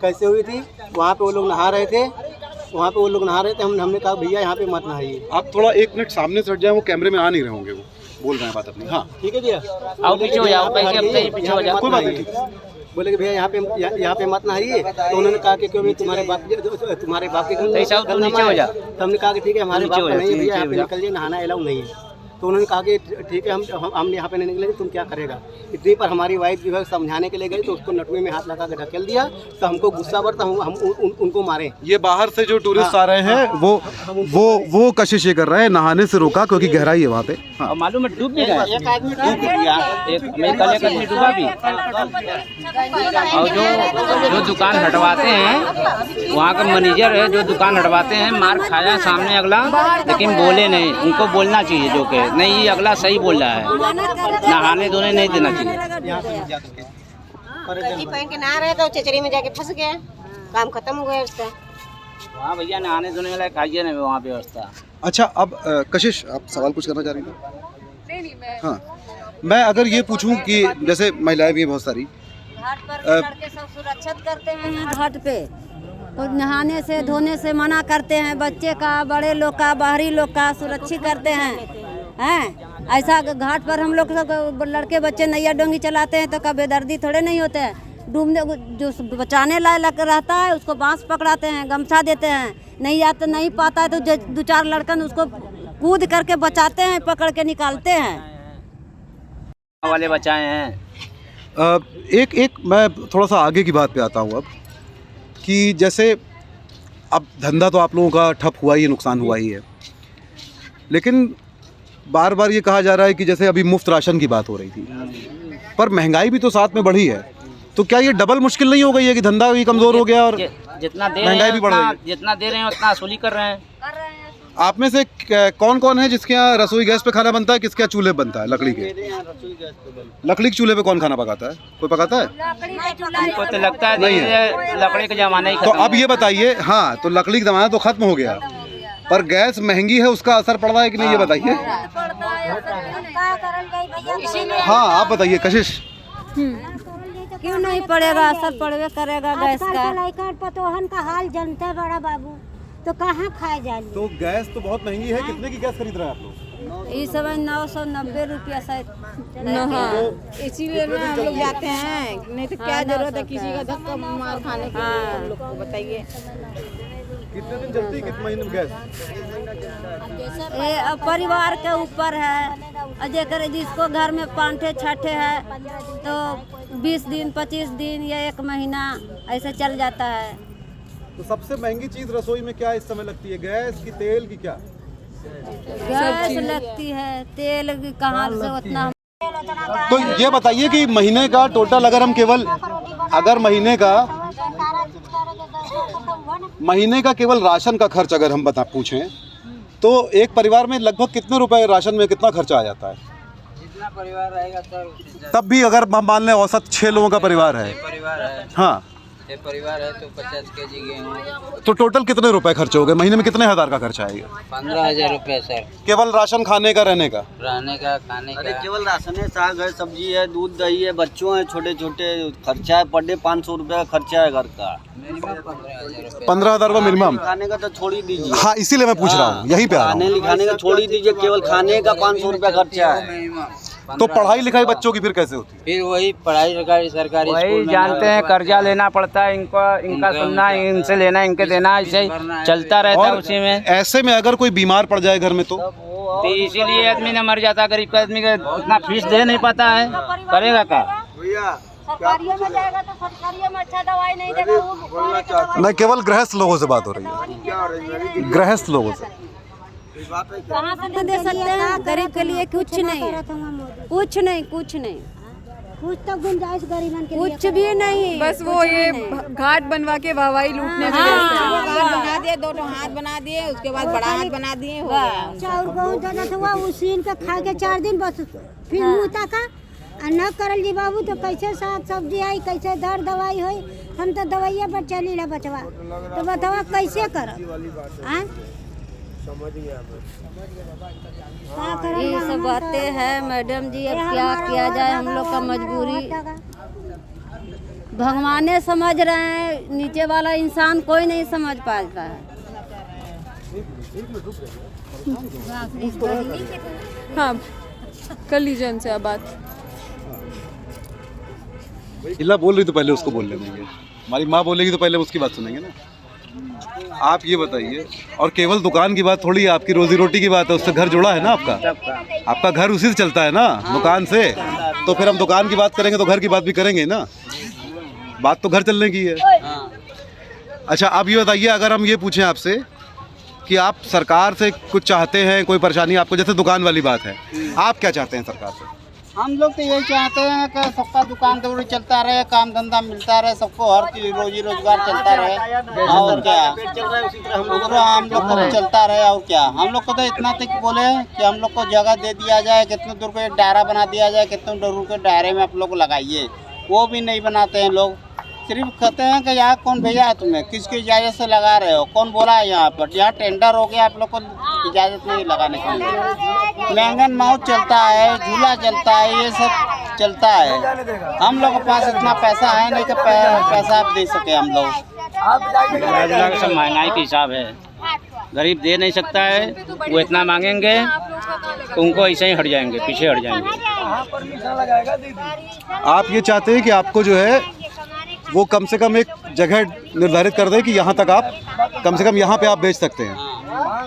कैसे हुई थी। वहाँ पे वो लोग नहा रहे थे, हमने कहा भैया यहाँ पे मत नहाइए। आप थोड़ा 1 मिनट सामने से हट जाए, वो कैमरे में आ नहीं रहे होंगे, वो बोल रहे हैं बात अपनी। हाँ ठीक है भैया, आओ पीछे हो जाओ, पीछे हो जाओ, कोई बात नहीं। बोले कि भैया यहाँ पे मत नहाइए। तो उन्होंने कहा कि क्यों तुम्हारे बाप के नीचे हो जा। तो हमने कहा कि ठीक है, हमारे बाप का नहीं है भैया, यहाँ पे निकल जाइए, नहाना अलाउ नहीं है। तो उन्होंने कहा कि ठीक है, हम यहाँ पे नहीं निकलेंगे, तुम क्या करेगा। इतनी पर हमारी वाइफ जो है समझाने के लिए गई तो उसको नटुए में हाथ लगा के ढकेल दिया। तो हमको गुस्सा बढ़ता, हम उनको मारे। ये बाहर से जो टूरिस्ट आ रहे हैं वो कशिश ये कर रहे हैं, नहाने से रोका क्योंकि गहराई है वहाँ पे। हाँ। मालूम है डूब भी गया, एक आदमी डूब गया, एक आदमी डूबा भी। और जो दुकान हटवाते हैं, वहाँ का मैनेजर है जो दुकान हटवाते हैं, मार खाया सामने अगला, लेकिन बोले नहीं। उनको बोलना चाहिए जो कि नहीं, ये अगला सही बोल रहा है, नहाने धोने नहीं देना चाहिए। पहन के नहा रहे तो चचरी में जाके फंस गया, काम खत्म हो गया उसका। वहाँ भैया नहाने धोने वाला खाइए ना वहाँ व्यवस्था। अच्छा, अब कशिश आप सवाल कुछ करना चाह रही थी? नहीं, हाँ, मैं अगर ये पूछूं कि जैसे महिलाएं भी हैं बहुत सारी, घाट पर लड़के सब सुरक्षित करते हैं घाट पे, तो नहाने से धोने से मना करते हैं। बच्चे का, बड़े लोग का, बाहरी लोग का सुरक्षित करते हैं। ऐसा घाट पर हम लोग सब लड़के बच्चे नैया डोंगी चलाते हैं तो कभी बेदर्दी थोड़े नहीं होते हैं। डूबने जो बचाने लायक रहता है उसको बांस पकड़ाते हैं, गमछा देते हैं। नहीं आता, नहीं पाता है तो 2-4 लड़कन उसको कूद करके बचाते हैं, पकड़ के निकालते हैं। वाले बचाए हैं। एक मैं थोड़ा सा आगे की बात पे आता हूँ अब, कि जैसे अब धंधा तो आप लोगों का ठप हुआ ही है, नुकसान हुआ ही है, लेकिन बार बार ये कहा जा रहा है कि जैसे अभी मुफ्त राशन की बात हो रही थी, पर महंगाई भी तो साथ में बढ़ी है, तो क्या ये डबल मुश्किल नहीं हो गई है कि धंधा भी कमज़ोर हो गया और जितना दे महंगाई भी बढ़ रही है? जितना दे रहे हैं उतना वसूली कर रहे हैं। आप में से कौन कौन है जिसके यहाँ रसोई गैस पे खाना बनता है, किसके यहाँ चूल्हे पे बनता है? लकड़ी के लकड़ी के चूल्हे पे कौन खाना पकाता है? कोई पकाता है? हमको तो लगता है नहीं ये लकड़ी के ज़माने ही तो खत्म अब ये बताइए, हाँ तो लकड़ी का ज़माना तो खत्म हो गया, पर गैस महंगी है, उसका असर पड़ रहा है कि नहीं, ये बताइए। हाँ आप बताइए कशिश। क्यों नहीं पड़ेगा, असर पड़वे करेगा गैस का। पतोहन का हाल जनता है बड़ा बाबू, तो कहाँ खाए जाए। तो गैस तो बहुत महंगी है, कितने की गैस खरीद रहे हैं आप लोग? इस समय 990 रुपया शायद। इसीलिए ना हम लोग जाते हैं, नहीं तो क्या जरूरत है किसी का धक्का मार खाने के लिए। हम लोग को बताइए कितने दिन चलती है, कितने महीने में गैस? ये अब परिवार के ऊपर है, जेकर जिसको घर में 5-6 है तो 20 दिन 25 दिन या 1 महीना ऐसे चल जाता है। तो सबसे महंगी चीज रसोई में क्या इस समय लगती है, गैस की, तेल की? क्या गैस लगती है, तेल कहाँ से उतना। तो ये बताइए कि महीने का टोटल, अगर हम केवल अगर महीने का केवल राशन का खर्च अगर हम पूछें तो एक परिवार में लगभग कितने रुपए राशन में कितना खर्चा आ जाता है? जितना परिवार रहेगा तब भी अगर हम मान लें औसत 6 लोगों का परिवार है, हाँ परिवार है तो 50 kg गेहूँ, तो टोटल कितने रुपए खर्च हो गए? महीने में कितने हज़ार का खर्चा आएगा? 15,000 रुपये सर। केवल राशन, खाने का, रहने का? रहने का, खाने का। केवल राशन है, साग है, सब्जी है, दूध दही है, बच्चों है, छोटे छोटे खर्चा है, पर डे 500 रुपये का खर्चा है घर का। 15,000 रुपये मिनिमम। खाने का तो छोड़ ही दीजिए। हाँ इसीलिए मैं पूछ रहा हूँ, यहीं पे आ रहा हूँ। खाने लिखाने का छोड़ ही दीजिए, केवल खाने का 500 रुपया खर्चा है। तो पढ़ाई लिखाई बच्चों की फिर कैसे होती है? फिर वही पढ़ाई लिखाई सरकारी वही जानते हैं, कर्जा लेना पड़ता है, इनका सुनना, इनसे लेना, इनके देना, ऐसे ही चलता रहता है उसी में। ऐसे में अगर कोई बीमार पड़ जाए घर में तो इसीलिए आदमी ने मर जाता है, गरीब का आदमी का उतना फीस दे नहीं पाता है, करेगा क्या? सरकारियों में जाएगा तो सरकारियों में अच्छा दवाई नहीं देगा। नहीं, केवल गृहस्थ लोगों से बात हो रही है, गृहस्थ लोगों से। कहाँ से दे सकते हैं? गरीब के लिए कुछ नहीं, कुछ नहीं, कुछ नहीं, कुछ तो गुंजाइश गरीबन के कुछ भी नहीं। बस वो ये घाट बनवा के वाहवाही लूटने में व्यस्त हैं। घाट बना दिए, 2 हाथ बना दिए, उसके बाद बड़ा हाथ बना दिए, हो गया। चाउर गेहूँ दादा था उसीन के खा के 4 दिन बस, फिर मुँह तका न करल जी बाबू तो कैसे साग सब्जी आई, कैसे दर दवाई हुई। हम तो दवाइया पर चली ला बचवा, तो बतावा कैसे करब? ये सब बातें हैं मैडम जी, अब क्या किया जाए, हम लोग का मजबूरी भगवाने समझ रहे हैं, नीचे वाला इंसान कोई नहीं समझ पाता है। हाँ कर लीजिए उनसे अब बात। इला बोल रही तो पहले उसको बोलने देंगे, हमारी माँ बोलेगी तो पहले उसकी बात सुनेंगे ना। आप ये बताइए, और केवल दुकान की बात थोड़ी है, आपकी रोजी रोटी की बात है, उससे घर जुड़ा है ना आपका, आपका घर उसी से चलता है ना, दुकान से। तो फिर हम दुकान की बात करेंगे तो घर की बात भी करेंगे ना, बात तो घर चलने की है। अच्छा आप ये बताइए, अगर हम ये पूछें आपसे कि आप सरकार से कुछ चाहते हैं, कोई परेशानी आपको, जैसे दुकान वाली बात है, आप क्या चाहते हैं सरकार से? हम लोग तो यही चाहते हैं कि सबका दुकान दौड़ी चलता रहे, काम धंधा मिलता रहे, सबको हर चीज रोजी रोजगार चलता रहे, और क्या हम लोग को चलता रहे। और क्या हम लोग को तो इतना तक बोले कि हम लोग को जगह दे दिया जाए, कितने दूर को डायरा बना दिया जाए, कितने दूर के डायरे में आप लोग लगाइए, वो भी नहीं बनाते हैं लोग। सिर्फ कहते हैं कि यहाँ कौन भेजा है तुम्हें, किसकी इजाज़त से लगा रहे हो, कौन बोला है यहाँ पर, यहाँ टेंडर हो गया, आप लोग को इजाज़त नहीं लगाने के लिए। महंगन माउथ चलता है, झूला चलता है, ये सब चलता है। हम लोग के पास इतना पैसा है नहीं कि पैसा आप दे सके हम लोग। सब महंगाई के हिसाब है, गरीब दे नहीं सकता है, वो इतना मांगेंगे तो उनको ऐसे ही हट जाएंगे, पीछे हट जाएंगे। आप ये चाहते हैं कि आपको जो है वो कम से कम एक जगह निर्धारित कर दे कि यहाँ तक आप, कम से कम यहाँ पे आप बेच सकते हैं,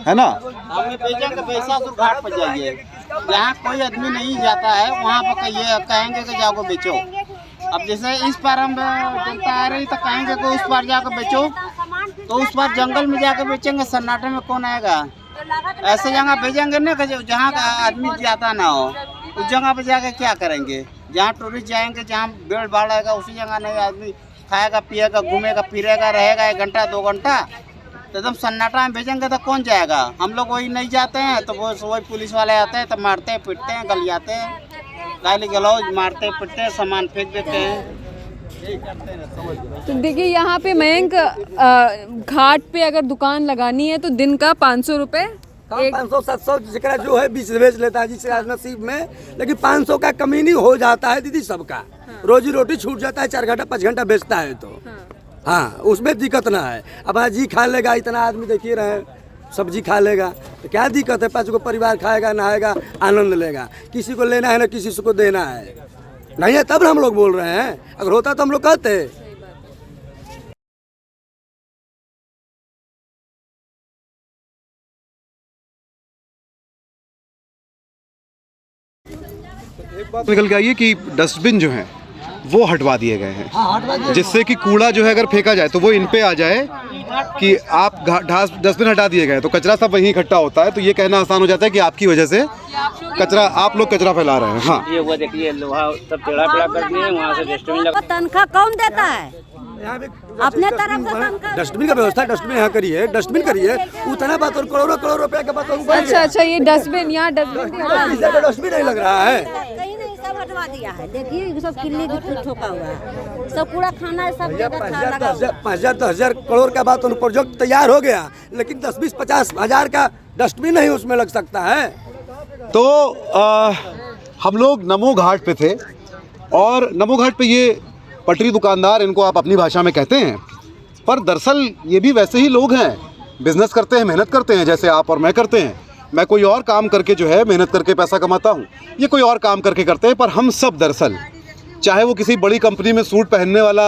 है ना? हमें बेचेंगे पैसा तो घाट पर जाइए, यहाँ कोई आदमी नहीं जाता है, वहाँ पर कहेंगे कि जाओ बेचो। अब जैसे इस पार हम जनता आ रही तो कहेंगे कि उस पार जाकर बेचो, तो उस पार जंगल में जाकर बेचेंगे, सन्नाटे में कौन आएगा? ऐसे जगह भेजेंगे ना कि जहाँ का आदमी जाता ना हो, उस जगह पे जाकर क्या करेंगे? जहाँ टूरिस्ट जाएंगे, जहाँ भीड़ भाड़ आएगा, उसी जगह नहीं आदमी खाएगा, पिएगा, घूमेगा, फिरेगा, रहेगा 1 घंटा 2 घंटा, तो एकदम सन्नाटा में भेजेंगे तो कौन जाएगा। हम लोग वही नहीं जाते हैं तो वो वही पुलिस वाले आते हैं तो मारते हैं पीटते हैं, गलियाते हैं, गाली गलौज मारते पीटते हैं, सामान फेंक देते हैं। तो देखिए यहाँ पे मयंक घाट पे अगर दुकान लगानी है तो दिन का 500 रुपये 500-700 जिसका जो है बीच बेच लेता है जिसका नसीब में, लेकिन 500 का कमी नहीं हो जाता है दीदी सबका। रोजी रोटी छूट जाता है, 4 घंटा 5 घंटा बेचता है तो हाँ उसमें दिक्कत ना है। अब जी खा लेगा, इतना आदमी देखिए रहे सब्जी खा लेगा तो क्या दिक्कत है। 5 को परिवार खाएगा नहाएगा आनंद लेगा। किसी को लेना है ना किसी को देना है, नहीं है तब हम लोग बोल रहे हैं। अगर होता तो हम लोग कहते। एक बात निकल के आई है कि डस्टबिन जो हैं वो हटवा दिए गए हैं, जिससे कि कूड़ा जो है अगर फेंका जाए तो वो इन पे आ जाए कि आप डस्टबिन हटा दिए गए तो कचरा सब वहीं इकट्ठा होता है। तो ये कहना आसान हो जाता है कि आपकी वजह से कचरा आप लोग कचरा फैला रहे हैं। हाँ ये वो देखिए लोहा सब टेढ़ा टेढ़ा कर दिए, वहाँ से डस्टबिन लगा। तनख्वाह कौन देता है? अपने तरफ से तनख्वाह। डस्टबिन का व्यवस्था डस्टबिन यहाँ करिए, डस्टबिन करिए, उतना बात और करोड़ों रुपया का बात। अच्छा ये डस्टबिन यहाँ डस्टबिन नहीं लग रहा है, कहीं नहीं सब हटवा दिया है। देखिए सब किल्ली ठोका हुआ है, सब पूरा खाना सब जगह लगा हुआ है। 5,000 करोड़ का बात प्रोजेक्ट तैयार हो गया, लेकिन 10-20-50 हज़ार का डस्टबिन नहीं उसमें लग सकता है। तो हम लोग नमो घाट पे थे और नमो घाट पे ये पटरी दुकानदार, इनको आप अपनी भाषा में कहते हैं, पर दरअसल ये भी वैसे ही लोग हैं, बिजनेस करते हैं, मेहनत करते हैं जैसे आप और मैं करते हैं। मैं कोई और काम करके जो है मेहनत करके पैसा कमाता हूँ, ये कोई और काम करके करते हैं। पर हम सब दरअसल, चाहे वो किसी बड़ी कंपनी में सूट पहनने वाला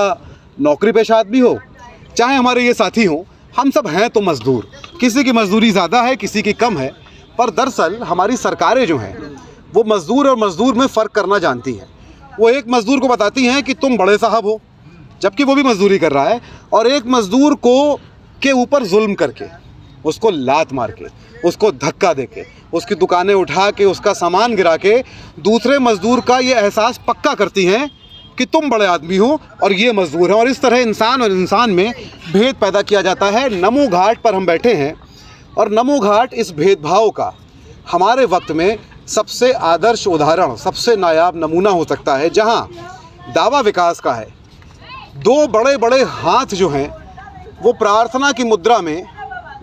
नौकरी पेशा आदमी हो, चाहे हमारे ये साथी हों, हम सब हैं तो मज़दूर। किसी की मजदूरी ज़्यादा है, किसी की कम है, पर दरअसल हमारी सरकारें जो हैं वो मज़दूर और मज़दूर में फ़र्क करना जानती हैं। वो एक मज़दूर को बताती हैं कि तुम बड़े साहब हो, जबकि वो भी मज़दूरी कर रहा है, और एक मज़दूर को के ऊपर जुल्म करके, उसको लात मार के, उसको धक्का दे के, उसकी दुकानें उठा के, उसका सामान गिरा के दूसरे मज़दूर का ये एहसास पक्का करती हैं कि तुम बड़े आदमी हो और ये मज़दूर हैं। और इस तरह इंसान और इंसान में भेद पैदा किया जाता है। नमो घाट पर हम बैठे हैं और नमो घाट इस भेदभाव का हमारे वक्त में सबसे आदर्श उदाहरण, सबसे नायाब नमूना हो सकता है, जहां दावा विकास का है। 2 बड़े बड़े हाथ जो हैं वो प्रार्थना की मुद्रा में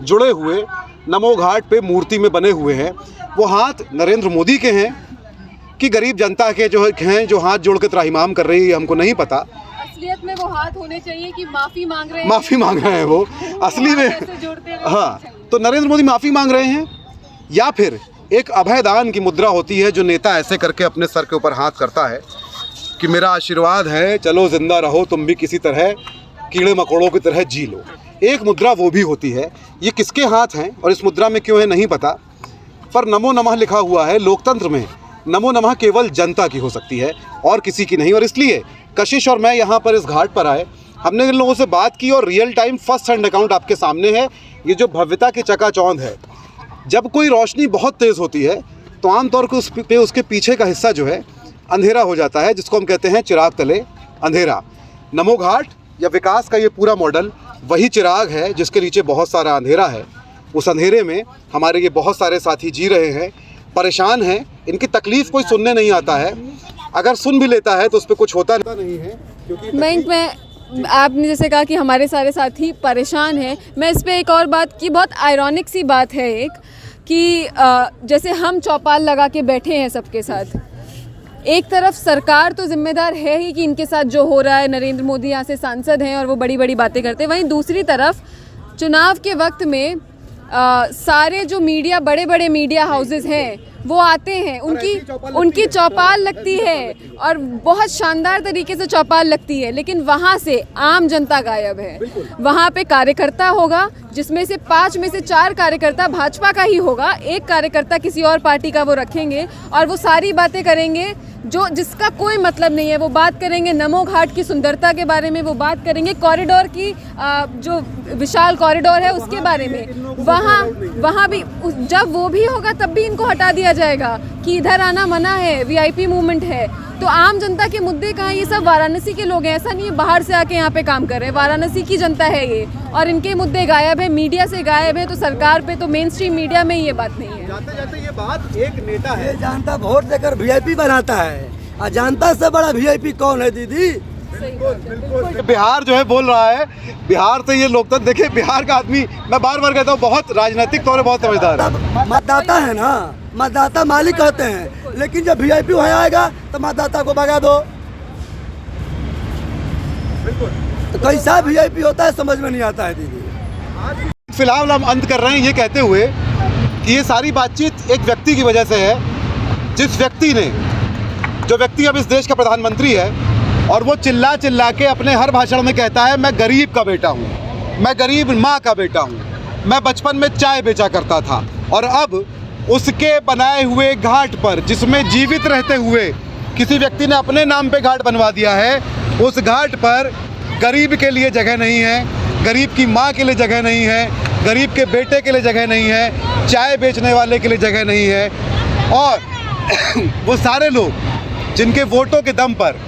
जुड़े हुए नमो घाट पे मूर्ति में बने हुए हैं। वो हाथ नरेंद्र मोदी के हैं कि गरीब जनता के जो हैं, जो हाथ जोड़ के त्राहिमाम कर रही है, हमको नहीं पता। असलियत में वो हाथ होने चाहिए कि माफ़ी मांग रहे हैं, माफ़ी मांग रहे हैं वो असली में। हाँ, तो नरेंद्र मोदी माफ़ी मांग रहे हैं, या फिर एक अभयदान की मुद्रा होती है जो नेता ऐसे करके अपने सर के ऊपर हाथ करता है कि मेरा आशीर्वाद है, चलो जिंदा रहो, तुम भी किसी तरह कीड़े मकोड़ों की तरह जी लो। एक मुद्रा वो भी होती है। ये किसके हाथ हैं और इस मुद्रा में क्यों है नहीं पता, पर नमो नमः लिखा हुआ है। लोकतंत्र में नमो नमः केवल जनता की हो सकती है और किसी की नहीं। और इसलिए कशिश और मैं यहाँ पर इस घाट पर आए, हमने इन लोगों से बात की और real time first hand account आपके सामने है। ये जो भव्यता की चकाचौंध है, जब कोई रोशनी बहुत तेज़ होती है तो आमतौर पर उसके पीछे का हिस्सा जो है अंधेरा हो जाता है, जिसको हम कहते हैं चिराग तले अंधेरा। नमो घाट या विकास का ये पूरा मॉडल वही चिराग है जिसके नीचे बहुत सारा अंधेरा है। उस अंधेरे में हमारे ये बहुत सारे साथी जी रहे हैं, परेशान हैं, इनकी तकलीफ़ कोई सुनने नहीं आता है। अगर सुन भी लेता है तो उस पर कुछ होता नहीं है, क्योंकि बैंक में आपने जैसे कहा कि हमारे सारे साथी परेशान हैं। मैं इस पर एक और बात की, बहुत आयरॉनिक सी बात है एक, कि जैसे हम चौपाल लगा के बैठे हैं सबके साथ, एक तरफ सरकार तो जिम्मेदार है ही कि इनके साथ जो हो रहा है, नरेंद्र मोदी यहाँ से सांसद हैं और वो बड़ी बड़ी बातें करते हैं, वहीं दूसरी तरफ चुनाव के वक्त में सारे जो मीडिया, बड़े बड़े मीडिया हाउसेस हैं वो आते हैं, उनकी चौपाल लगती है और बहुत शानदार तरीके से चौपाल लगती है, लेकिन वहाँ से आम जनता गायब है। वहाँ पे कार्यकर्ता होगा जिसमें से 5 में से 4 कार्यकर्ता भाजपा का ही होगा, 1 कार्यकर्ता किसी और पार्टी का वो रखेंगे और वो सारी बातें करेंगे जिसका कोई मतलब नहीं है। वो बात करेंगे नमो घाट की सुंदरता के बारे में, वो बात करेंगे कॉरिडोर की, जो विशाल कॉरिडोर है उसके बारे में। वहाँ भी जब वो भी होगा तब भी इनको हटा दिया जाएगा कि इधर आना मना है, वीआईपी मूवमेंट है, तो आम जनता के मुद्दे कहाँ? ये सब वाराणसी के लोग हैं, ऐसा नहीं है बाहर से आके यहाँ पे काम कर रहे हैं, वाराणसी की जनता है ये, और इनके मुद्दे गायब है, मीडिया से गायब है, तो सरकार पे तो मेन स्ट्रीम मीडिया में ये बात नहीं है। जाते जाते ये बात, एक नेता है ये जानता वोट देकर वीआईपी बनाता है, और जानता से बड़ा वीआईपी कौन है दीदी? बिहार जो है बोल रहा है, बिहार से ये लोकतंत्र, देखिए बिहार का आदमी, मैं बार बार कहता हूँ, बहुत राजनीतिक तौर पर बहुत समझदार है। मतदाता है ना, मतदाता मालिक कहते हैं, लेकिन जब वीआईपी वहाँ आएगा तो मतदाता को भगा दो। तो कैसा वीआईपी होता है समझ में नहीं आता है दीदी। फिलहाल हम अंत कर रहे हैं ये कहते हुए कि ये सारी बातचीत एक व्यक्ति की वजह से है, जिस व्यक्ति ने, जो व्यक्ति अब इस देश का प्रधानमंत्री है, और वो चिल्ला चिल्ला के अपने हर भाषण में कहता है मैं गरीब का बेटा हूँ, मैं गरीब माँ का बेटा हूँ, मैं बचपन में चाय बेचा करता था, और अब उसके बनाए हुए घाट पर, जिसमें जीवित रहते हुए किसी व्यक्ति ने अपने नाम पे घाट बनवा दिया है, उस घाट पर गरीब के लिए जगह नहीं है, गरीब की माँ के लिए जगह नहीं है, गरीब के बेटे के लिए जगह नहीं है, चाय बेचने वाले के लिए जगह नहीं है, और वो सारे लोग जिनके वोटों के दम पर,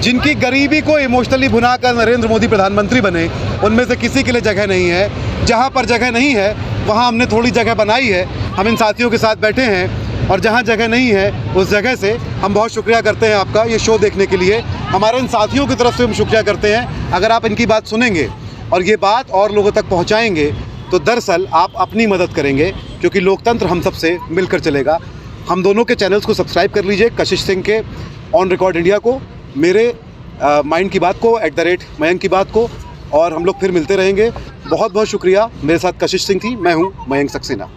जिनकी गरीबी को इमोशनली भुनाकर नरेंद्र मोदी प्रधानमंत्री बने, उनमें से किसी के लिए जगह नहीं है। जहाँ पर जगह नहीं है वहाँ हमने थोड़ी जगह बनाई है, हम इन साथियों के साथ बैठे हैं, और जहाँ जगह नहीं है उस जगह से हम बहुत शुक्रिया करते हैं आपका ये शो देखने के लिए। हमारे इन साथियों की तरफ से हम शुक्रिया करते हैं। अगर आप इनकी बात सुनेंगे और ये बात और लोगों तक पहुँचाएँगे तो दरअसल आप अपनी मदद करेंगे, क्योंकि लोकतंत्र हम सबसे मिलकर चलेगा। हम दोनों के चैनल्स को सब्सक्राइब कर लीजिए, कशिश सिंह के ऑन रिकॉर्ड इंडिया को, मेरे माइंड की बात को @मयंक की बात को, और हम लोग फिर मिलते रहेंगे। बहुत बहुत शुक्रिया। मेरे साथ कशिश सिंह थी, मैं हूँ मयंक सक्सेना।